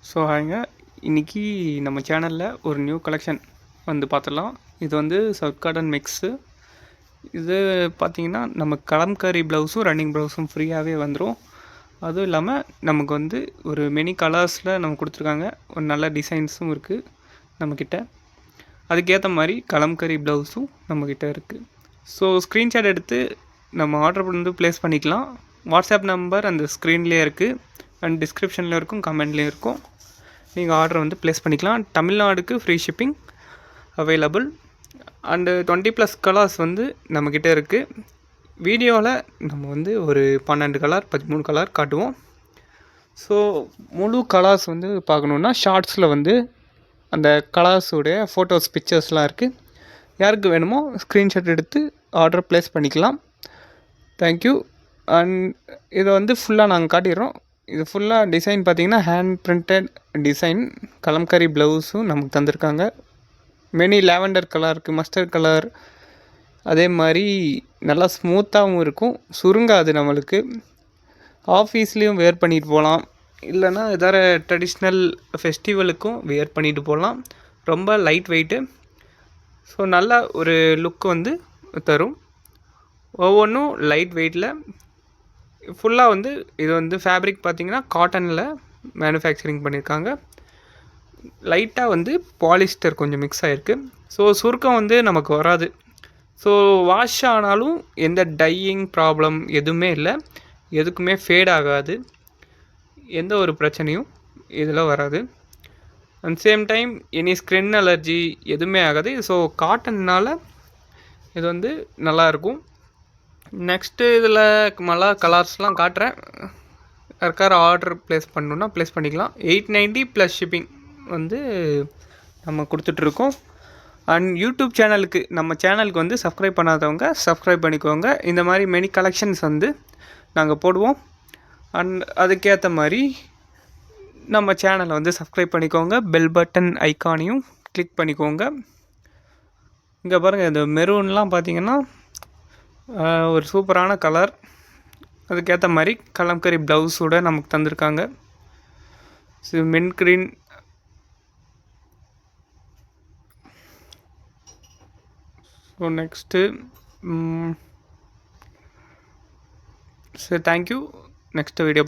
So ஹாய்ங்க, இன்றைக்கி நம்ம சேனலில் ஒரு நியூ கலெக்ஷன் வந்து பார்த்துடலாம். இது வந்து சவுத் காட்டன் மிக்ஸு. இது பார்த்திங்கன்னா நம்ம கலம்காரி ப்ளவுஸும் ரன்னிங் ப்ளவுஸும் ஃப்ரீயாகவே வந்துடும். அதுவும் இல்லாமல் நமக்கு வந்து ஒரு மெனி கலர்ஸில் நம்ம கொடுத்துருக்காங்க. ஒரு நல்ல டிசைன்ஸும் இருக்குது நம்மக்கிட்ட. அதுக்கேற்ற மாதிரி கலம்காரி ப்ளவுஸும் நம்மக்கிட்ட இருக்குது. ஸோ ஸ்க்ரீன்ஷாட் எடுத்து நம்ம ஆர்டர் வந்து ப்ளேஸ் பண்ணிக்கலாம். வாட்ஸ்அப் நம்பர் அந்த ஸ்க்ரீன்லேயே இருக்குது அண்ட் டிஸ்கிரிப்ஷனில் இருக்கும், கமெண்ட்லேயும் இருக்கும். நீங்கள் ஆர்டர் வந்து ப்ளேஸ் பண்ணிக்கலாம். தமிழ்நாடுக்கு free shipping available. And 20+ colours வந்து நம்மக்கிட்ட இருக்குது. வீடியோவில் நம்ம வந்து ஒரு 12 கலர் 13 கலர் காட்டுவோம். ஸோ முழு கலர்ஸ் வந்து பார்க்கணுன்னா ஷார்ட்ஸில் வந்து அந்த கலர்ஸுடைய ஃபோட்டோஸ் பிக்சர்ஸ்லாம் இருக்குது. யாருக்கு வேணுமோ ஸ்க்ரீன்ஷாட் எடுத்து ஆர்டர் ப்ளேஸ் பண்ணிக்கலாம். தேங்க்யூ. அண்ட் இதை வந்து ஃபுல்லாக நாங்கள் காட்டிடுறோம். இது ஃபுல்லாக டிசைன் பார்த்திங்கன்னா ஹேண்ட் பிரிண்டட் டிசைன். கலம்காரி ப்ளவுஸும் நமக்கு தந்திருக்காங்க. மெனி லாவெண்டர் கலர் இருக்குது, மஸ்டர்ட் கலர். அதே மாதிரி நல்லா ஸ்மூத்தாகவும் இருக்கும், சுருங்காது. நம்மளுக்கு ஆஃபீஸ்லேயும் வேர் பண்ணிட்டு போகலாம், இல்லைனா எதாவது ட்ரெடிஷ்னல் ஃபெஸ்டிவலுக்கும் வேர் பண்ணிட்டு போகலாம். ரொம்ப லைட் வெயிட்டு. ஸோ நல்ல ஒரு லுக் வந்து தரும். ஒவ்வொன்றும் லைட் வெயிட்டில் ஃபுல்லாக வந்து இது வந்து ஃபேப்ரிக் பார்த்திங்கன்னா காட்டனில் மேனுஃபேக்சரிங் பண்ணியிருக்காங்க. லைட்டாக வந்து பாலிஸ்டர் கொஞ்சம் மிக்ஸ் ஆகிருக்கு. ஸோ சுருக்கம் வந்து நமக்கு வராது. ஸோ வாஷ் ஆனாலும் எந்த டையிங் ப்ராப்ளம் எதுவுமே இல்லை, எதுக்குமே ஃபேட் ஆகாது, எந்த ஒரு பிரச்சனையும் இதில் வராது. And same time any skin allergy எதுவுமே ஆகாது. ஸோ காட்டன்னால் இது வந்து நல்லாயிருக்கும். நெக்ஸ்ட்டு இதில் நல்லா கலர்ஸ்லாம் காட்டுறேன். யாருக்கார ஆர்டர் ப்ளேஸ் பண்ணணுன்னா ப்ளேஸ் பண்ணிக்கலாம். 890 ப்ளஸ் ஷிப்பிங் வந்து நம்ம கொடுத்துட்ருக்கோம். அண்ட் யூடியூப் சேனலுக்கு நம்ம சேனலுக்கு வந்து சப்ஸ்கிரைப் பண்ணாதவங்க சப்ஸ்கிரைப் பண்ணிக்கோங்க. இந்த மாதிரி மெனி கலெக்ஷன்ஸ் வந்து நாங்கள் போடுவோம். அண்ட் அதுக்கேற்ற மாதிரி நம்ம சேனலை வந்து சப்ஸ்கிரைப் பண்ணிக்கோங்க. பெல் பட்டன் ஐக்கானையும் கிளிக் பண்ணிக்கோங்க. இங்கே பாருங்கள், இந்த மெரூன்லாம் பார்த்திங்கன்னா ஒரு சூப்பரான கலர். அதுக்கேற்ற மாதிரி கலம்கரி ப்ளவுஸோடு நமக்கு தந்திருக்காங்க. Mint green. ஸோ நெக்ஸ்ட்டு சரி, தேங்க்யூ. Next video